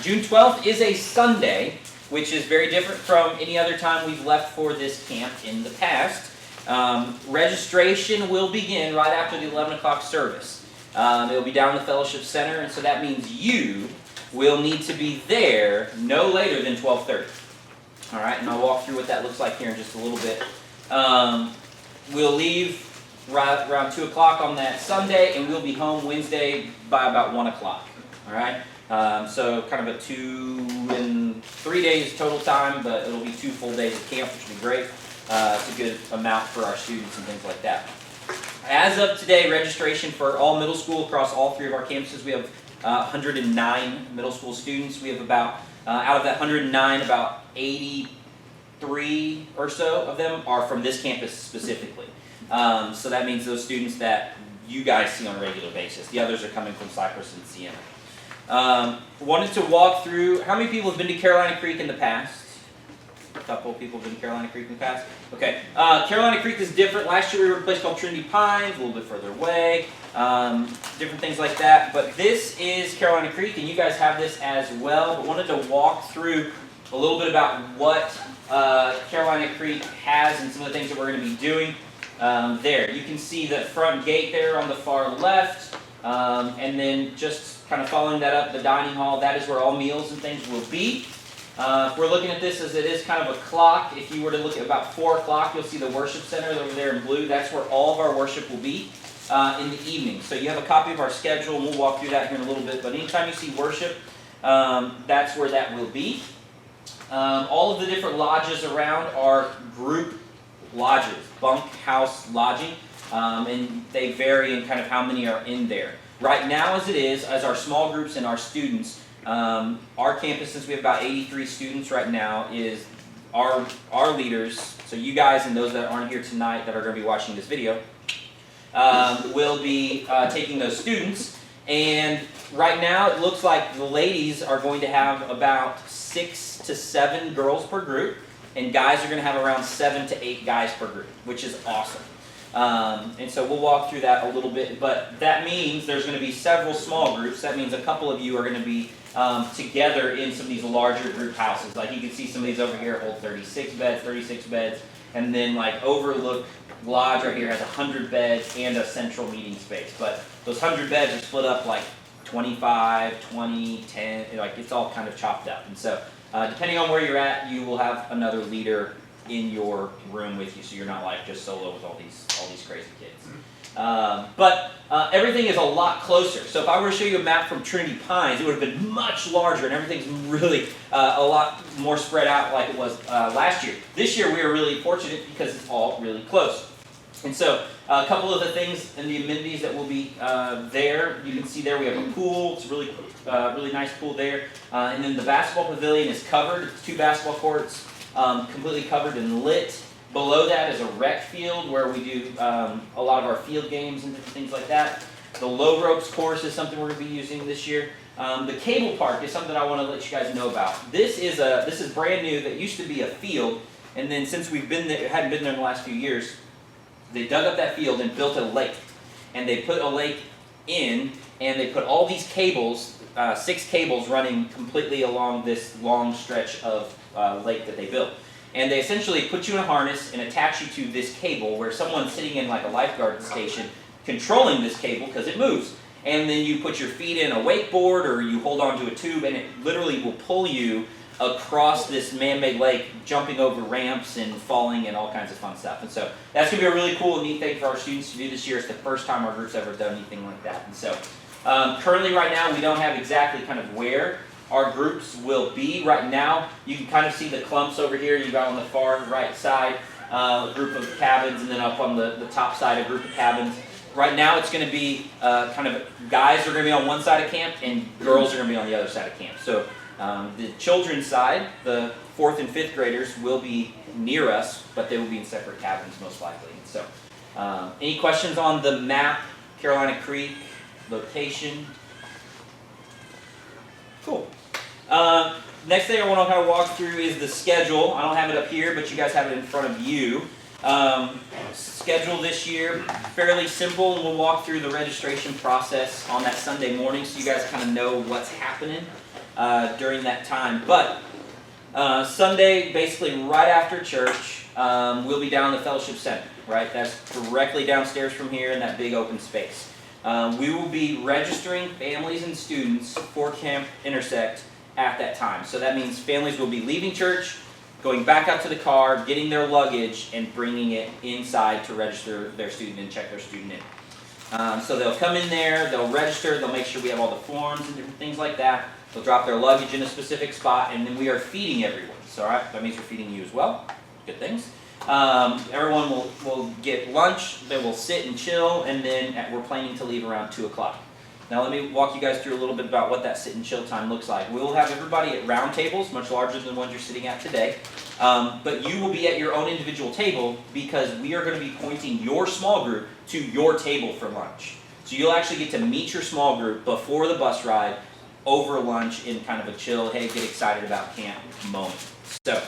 June 12th is a Sunday, which is very different from any other time we've left for this camp in the past. Registration will begin right after the 11 o'clock service. It'll be down in the Fellowship Center, and so that means you will need to be there no later than 12:30. All right, and I'll walk through what that looks like here in just a little bit. We'll leave right around 2 o'clock on that Sunday, and we'll be home Wednesday by about 1 o'clock. All right, so kind of a 2 and 3 days total time, but it'll be 2 full days of camp, which will be great. It's a good amount for our students and things like that. As of today, registration for all middle school across all 3 of our campuses, we have 109 middle school students. We have about, out of that 109, about 83 or so of them are from this campus specifically. So that means those students that you guys see on a regular basis. The others are coming from Cypress and Siena. Wanted to walk through, how many people have been to Carolina Creek in the past? A couple of people have been to Carolina Creek in the past. Okay, Carolina Creek is different. Last year we were at a place called Trinity Pines, a little bit further away. Different things like that. But this is Carolina Creek, and you guys have this as well. But wanted to walk through a little bit about what Carolina Creek has and some of the things that we're going to be doing there. You can see the front gate there on the far left, and then just kind of following that up, the dining hall. That is where all meals and things will be. If we're looking at this as it is kind of a clock, if you were to look at about 4 o'clock, you'll see the worship center over there in blue. That's where all of our worship will be in the evening. So you have a copy of our schedule, and we'll walk through that here in a little bit. But anytime you see worship, that's where that will be. All of the different lodges around are group lodges, bunkhouse lodging, and they vary in kind of how many are in there. Right now as it is, as our small groups and our students, our campus, since we have about 83 students right now, is our leaders, so you guys and those that aren't here tonight that are going to be watching this video, will be taking those students. And right now it looks like the ladies are going to have about 6 to 7 girls per group, and guys are going to have around 7 to 8 guys per group, which is awesome. And so we'll walk through that a little bit, but that means there's going to be several small groups. That means a couple of you are going to be together in some of these larger group houses. Like you can see some of these over here hold 36 beds, and then like Overlook Lodge right here has 100 beds and a central meeting space. But those 100 beds are split up like 25, 20, 10, like it's all kind of chopped up. And so depending on where you're at, you will have another leader in your room with you, so you're not like just solo with all these crazy kids. But everything is a lot closer. So if I were to show you a map from Trinity Pines, it would have been much larger, and everything's really a lot more spread out like it was last year. This year we are really fortunate because it's all really close. And so a couple of the things and the amenities that will be there, you can see there we have a pool. It's a really nice pool there. And then the basketball pavilion is covered. It's 2 basketball courts, completely covered and lit. Below that is a rec field where we do a lot of our field games and different things like that. The low ropes course is something we're going to be using this year. The cable park is something I want to let you guys know about. This is brand new. That used to be a field, and then since we've been there, hadn't been there in the last few years, they dug up that field and built a lake. And they put a lake in, and they put all these cables, 6 cables running completely along this long stretch of lake that they built. And they essentially put you in a harness and attach you to this cable where someone's sitting in like a lifeguard station controlling this cable because it moves. And then you put your feet in a wakeboard or you hold onto a tube, and it literally will pull you across this man-made lake, jumping over ramps and falling and all kinds of fun stuff. And so that's going to be a really cool and neat thing for our students to do this year. It's the first time our group's ever done anything like that. And so currently right now we don't have exactly kind of where our groups will be. Right now you can kind of see the clumps over here. You've got on the far right side a group of cabins, and then up on the top side a group of cabins. Right now it's going to be kind of guys are going to be on one side of camp and girls are going to be on the other side of camp. So the children's side, the 4th and 5th graders, will be near us, but they will be in separate cabins most likely. And so, any questions on the map, Carolina Creek, location? Cool. Next thing I want to kind of walk through is the schedule. I don't have it up here, but you guys have it in front of you. Schedule this year, fairly simple, and we'll walk through the registration process on that Sunday morning so you guys kind of know what's happening. during that time. But Sunday, basically right after church, we'll be down in the Fellowship Center, right? That's directly downstairs from here in that big open space. We will be registering families and students for Camp Intersect at that time. So that means families will be leaving church, going back out to the car, getting their luggage, and bringing it inside to register their student and check their student in. So they'll come in there, they'll register, they'll make sure we have all the forms and different things like that. They'll drop their luggage in a specific spot, and then we are feeding everyone. So all right, that means we're feeding you as well. Good things. Everyone will get lunch, they will sit and chill, and then we're planning to leave around 2 o'clock. Now let me walk you guys through a little bit about what that sit and chill time looks like. We will have everybody at round tables, much larger than the ones you're sitting at today. But you will be at your own individual table because we are going to be pointing your small group to your table for lunch. So you'll actually get to meet your small group before the bus ride, over lunch, in kind of a chill, hey, get excited about camp moment. So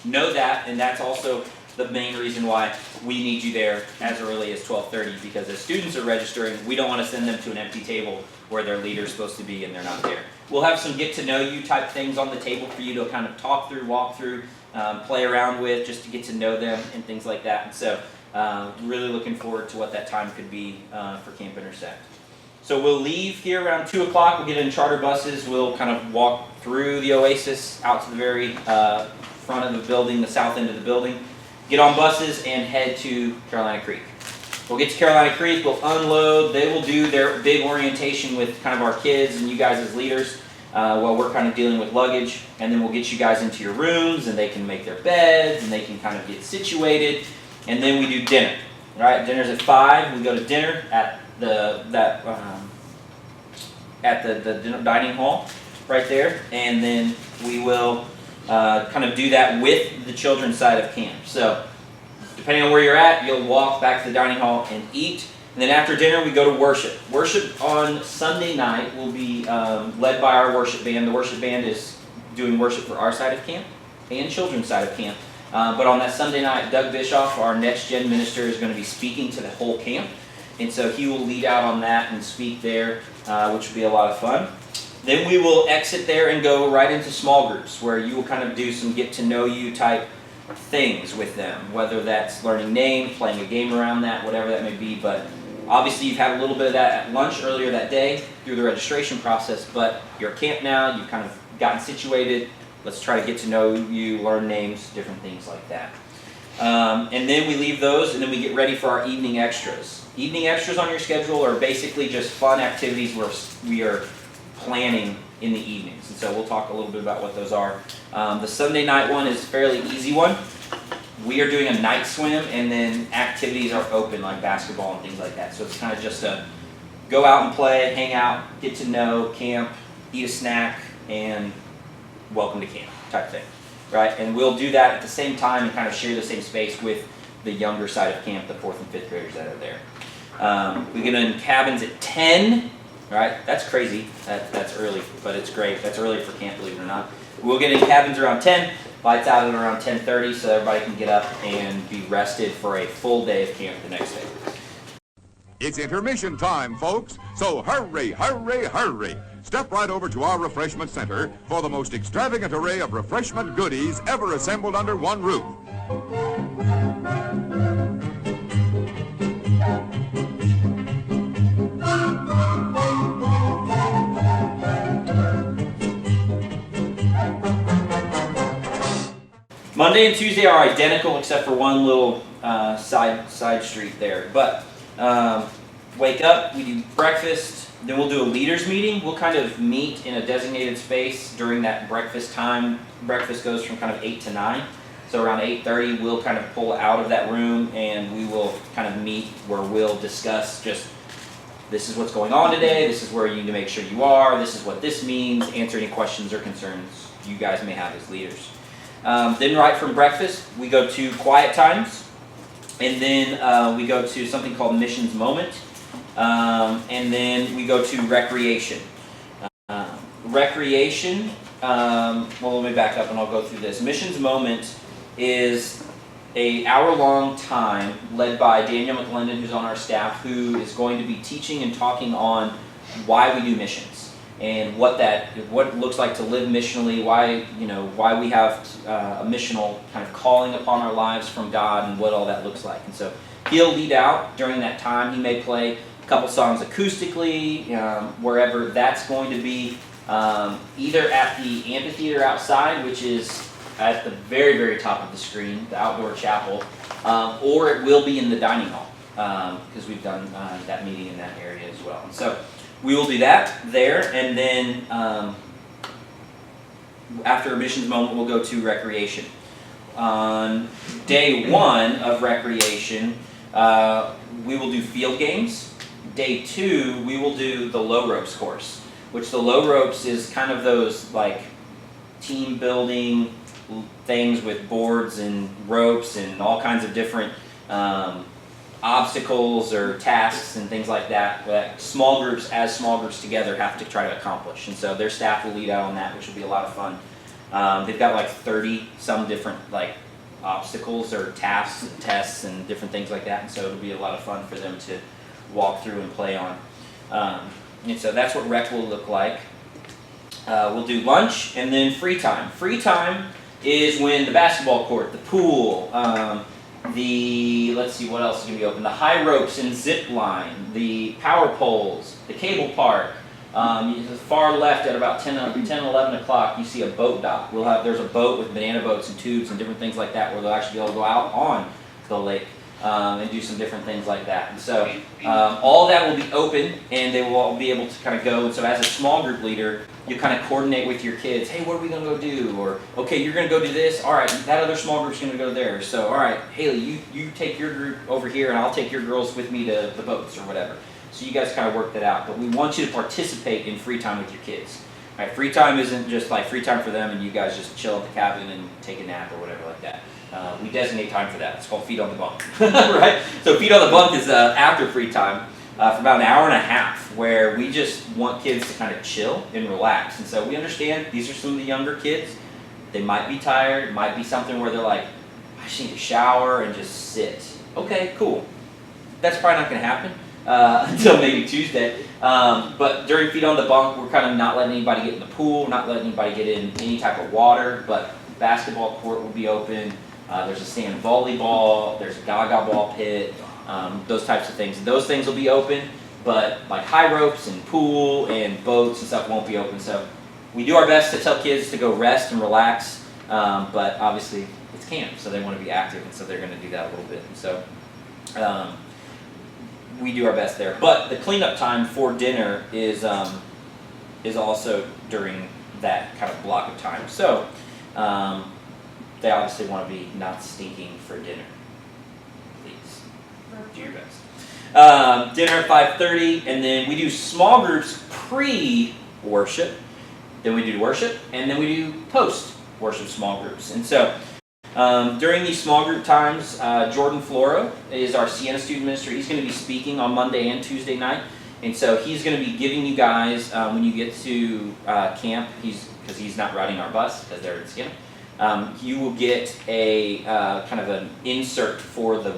know that, and that's also the main reason why we need you there as early as 12:30, because as students are registering, we don't want to send them to an empty table where their leader's supposed to be and they're not there. We'll have some get to know you type things on the table for you to kind of talk through, walk through, play around with, just to get to know them and things like that. And so really looking forward to what that time could be for Camp Intersect. So we'll leave here around 2 o'clock, we'll get in charter buses, we'll kind of walk through the Oasis out to the very front of the building, the south end of the building, get on buses and head to Carolina Creek. We'll get to Carolina Creek, we'll unload, they will do their big orientation with kind of our kids and you guys as leaders while we're kind of dealing with luggage, and then we'll get you guys into your rooms and they can make their beds and they can kind of get situated, and then we do dinner. Right, dinner's at 5, we go to dinner at the dining hall right there, and then we will kind of do that with the children's side of camp. So depending on where you're at, you'll walk back to the dining hall and eat, and then after dinner we go to worship. Worship on Sunday night will be led by our worship band. The worship band is doing worship for our side of camp and children's side of camp. But on that Sunday night, Doug Bischoff, our next gen minister, is going to be speaking to the whole camp. And so he will lead out on that and speak there, which will be a lot of fun. Then we will exit there and go right into small groups, where you will kind of do some get to know you type things with them, whether that's learning names, playing a game around that, whatever that may be. But obviously you've had a little bit of that at lunch earlier that day through the registration process, but you're at camp now, you've kind of gotten situated. Let's try to get to know you, learn names, different things like that. And then we leave those, and then we get ready for our evening extras. Evening extras on your schedule are basically just fun activities where we are planning in the evenings. And so we'll talk a little bit about what those are. The Sunday night one is a fairly easy one. We are doing a night swim, and then activities are open like basketball and things like that. So it's kind of just a go out and play, hang out, get to know, camp, eat a snack, and welcome to camp type thing, right? And we'll do that at the same time and kind of share the same space with the younger side of camp, the 4th and 5th graders that are there. We get in cabins at 10, right? That's crazy. That's early, but it's great. That's early for camp, believe it or not. We'll get in cabins around 10, lights out at around 10:30, so everybody can get up and be rested for a full day of camp the next day. It's intermission time, folks, so hurry, hurry, hurry. Step right over to our refreshment center for the most extravagant array of refreshment goodies ever assembled under one roof. Monday and Tuesday are identical except for one little side street there. But wake up, we do breakfast, then we'll do a leaders meeting. We'll kind of meet in a designated space during that breakfast time. Breakfast goes from kind of 8 to 9. So around 8:30 we'll kind of pull out of that room and we will kind of meet where we'll discuss just this is what's going on today, this is where you need to make sure you are, this is what this means, answer any questions or concerns you guys may have as leaders. Then right from breakfast, we go to quiet times, and then we go to something called Missions Moment, and then we go to recreation. Recreation, well, let me back up and I'll go through this. Missions Moment is an hour-long time led by Daniel McLendon, who's on our staff, who is going to be teaching and talking on why we do missions and what it looks like to live missionally, why we have a missional kind of calling upon our lives from God, and what all that looks like. And so he'll lead out during that time. He may play a couple songs acoustically, wherever that's going to be, either at the amphitheater outside, which is at the very, very top of the screen, the outdoor chapel, or it will be in the dining hall, because we've done that meeting in that area as well. And so we will do that there, and then after a missions moment, we'll go to recreation. On day 1 of recreation, we will do field games. Day 2, we will do the low ropes course, which the low ropes is kind of those like team building things with boards and ropes and all kinds of different obstacles or tasks and things like that small groups together have to try to accomplish. And so their staff will lead out on that, which will be a lot of fun. They've got like 30 some different like obstacles or tasks and tests and different things like that, and so it'll be a lot of fun for them to walk through and play on. And so that's what rec will look like. We'll do lunch and then free time. Free time is when the basketball court, the pool, let's see what else is going to be open, the high ropes and zip line, the power poles, the cable park. The far left at about 10, 11 o'clock, you see a boat dock. There's a boat with banana boats and tubes and different things like that, where they'll actually be able to go out on the lake and do some different things like that. And so all that will be open, and they will all be able to kind of go. And so as a small group leader, you kind of coordinate with your kids. Hey, what are we going to go do? Or, okay, you're going to go do this. All right, that other small group's going to go there. So, all right, Haley, you take your group over here, and I'll take your girls with me to the boats or whatever. So you guys kind of work that out. But we want you to participate in free time with your kids. All right, free time isn't just like free time for them and you guys just chill at the cabin and take a nap or whatever like that. We designate time for that. It's called feet on the bunk, right? So feet on the bunk is after free time for about an hour and a half, where we just want kids to kind of chill and relax. And so we understand these are some of the younger kids. They might be tired. It might be something where they're like, I just need to shower and just sit. Okay, cool. That's probably not going to happen until maybe Tuesday. But during feet on the bunk, we're kind of not letting anybody get in the pool, not letting anybody get in any type of water, but basketball court will be open. There's a sand volleyball, there's a gaga ball pit, those types of things. Those things will be open, but like high ropes and pool and boats and stuff won't be open. So we do our best to tell kids to go rest and relax, but obviously it's camp, so they want to be active, and so they're going to do that a little bit. And so we do our best there. But the cleanup time for dinner is also during that kind of block of time. So they obviously want to be not stinking for dinner. Please do your best. Dinner at 5:30, and then we do small groups pre-worship. Then we do worship, and then we do post-worship small groups. And so during these small group times, Jordan Floro is our Sienna student minister. He's going to be speaking on Monday and Tuesday night. And so he's going to be giving you guys, when you get to camp, because he's not riding our bus, because they're in Sienna, you will get a kind of an insert for the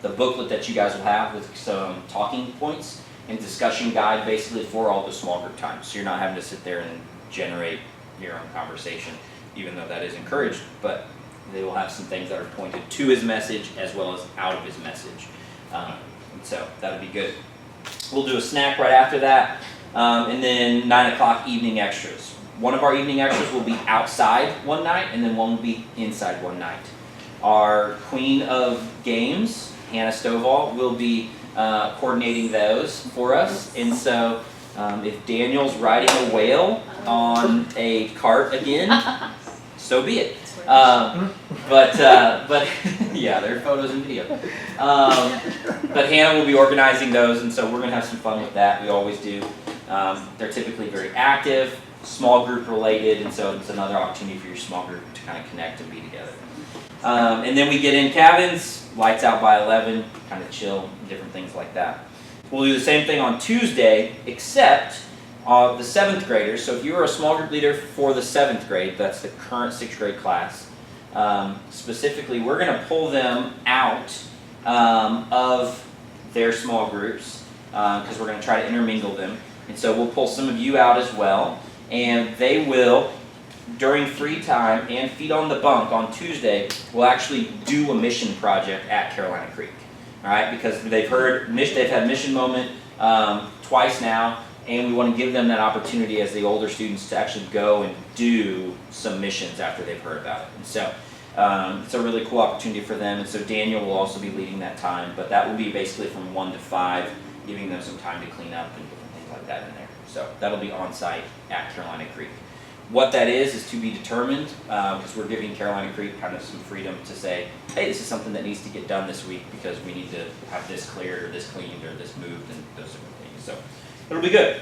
booklet that you guys will have with some talking points and discussion guide basically for all the small group times. So you're not having to sit there and generate your own conversation, even though that is encouraged. But they will have some things that are pointed to his message as well as out of his message. And so that'll be good. We'll do a snack right after that, and then 9 o'clock evening extras. One of our evening extras will be outside one night, and then one will be inside one night. Our Queen of Games, Hannah Stovall, will be coordinating those for us. And so if Daniel's riding a whale on a cart again, so be it. But yeah, there are photos and video. But Hannah will be organizing those, and so we're going to have some fun with that. We always do. They're typically very active, small group related, and so it's another opportunity for your small group to kind of connect and be together. And then we get in cabins, lights out by 11, kind of chill, different things like that. We'll do the same thing on Tuesday, except the 7th graders. So if you are a small group leader for the 7th grade, that's the current 6th grade class, specifically, we're going to pull them out of their small groups because we're going to try to intermingle them. And so we'll pull some of you out as well, and they will, during free time and Feet on the Bunk on Tuesday, will actually do a mission project at Carolina Creek. All right, because they've had mission moment twice now, and we want to give them that opportunity as the older students to actually go and do some missions after they've heard about it. And so it's a really cool opportunity for them. And so Daniel will also be leading that time, but that will be basically from 1 to 5, giving them some time to clean up and different things like that in there. So that'll be on site at Carolina Creek. What that is to be determined, because we're giving Carolina Creek kind of some freedom to say, hey, this is something that needs to get done this week because we need to have this cleared or this cleaned or this moved and those different things. So it'll be good.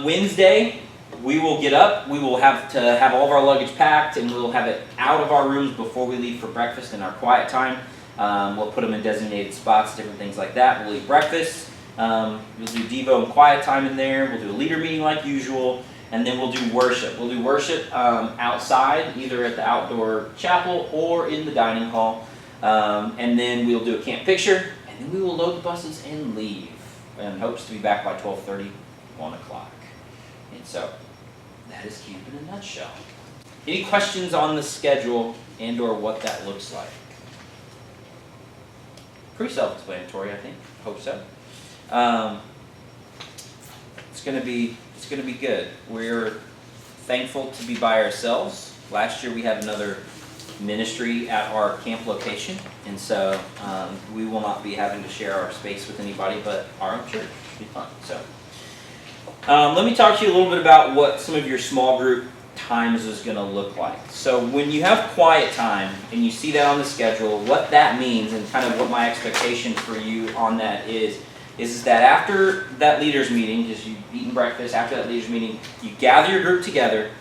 Wednesday, we will get up. We will have to have all of our luggage packed, and we'll have it out of our rooms before we leave for breakfast in our quiet time. We'll put them in designated spots, different things like that. We'll eat breakfast. We'll do Devo and quiet time in there. We'll do a leader meeting like usual. And then we'll do worship. We'll do worship outside, either at the outdoor chapel or in the dining hall. And then we'll do a camp picture, and then we will load the buses and leave. And hopes to be back by 12:30, 1 o'clock. And so that is camp in a nutshell. Any questions on the schedule and or what that looks like? Pretty self-explanatory, I think. Hope so. It's gonna be good. We're thankful to be by ourselves. Last year we had another ministry at our camp location, and so we will not be having to share our space with anybody but our own church. It'll be fun. So let me talk to you a little bit about what some of your small group times is going to look like. So when you have quiet time and you see that on the schedule, what that means and kind of what my expectation for you on that is that after that leaders meeting, because you've eaten breakfast, after that leaders meeting, you gather your group together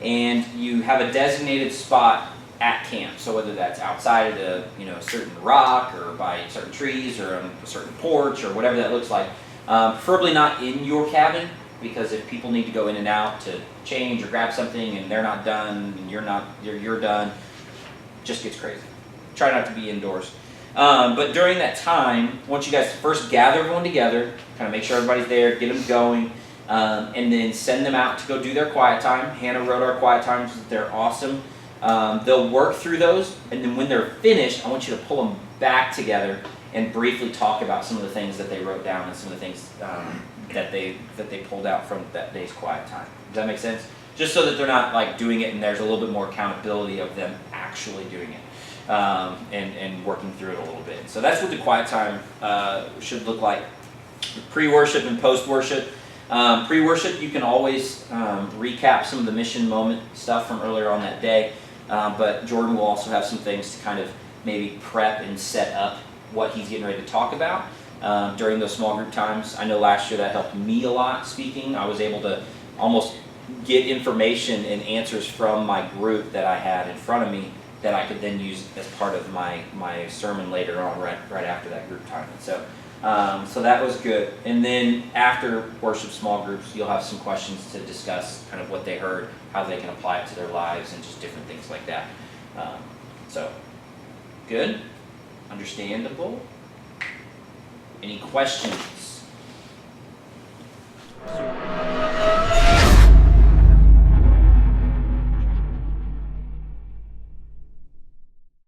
and you have a designated spot at camp. So whether that's outside of a certain rock or by certain trees or on a certain porch or whatever that looks like, preferably not in your cabin, because if people need to go in and out to change or grab something and they're not done and you're done, it just gets crazy. Try not to be indoors. But during that time, once you guys first gather everyone together, kind of make sure everybody's there, get them going, and then send them out to go do their quiet time. Hannah wrote our quiet times. They're awesome. They'll work through those, and then when they're finished, I want you to pull them back together and briefly talk about some of the things that they wrote down and some of the things that they pulled out from that day's quiet time. Does that make sense? Just so that they're not like doing it and there's a little bit more accountability of them actually doing it. And working through it a little bit. So that's what the quiet time should look like. Pre-worship and post-worship. Pre-worship, you can always recap some of the mission moment stuff from earlier on that day, but Jordan will also have some things to kind of maybe prep and set up what he's getting ready to talk about during those small group times. I know last year that helped me a lot speaking. I was able to almost get information and answers from my group that I had in front of me that I could then use as part of my sermon later on, right after that group time. And so that was good. And then after worship small groups, you'll have some questions to discuss kind of what they heard, how they can apply it to their lives, and just different things like that. So good, understandable. Any questions?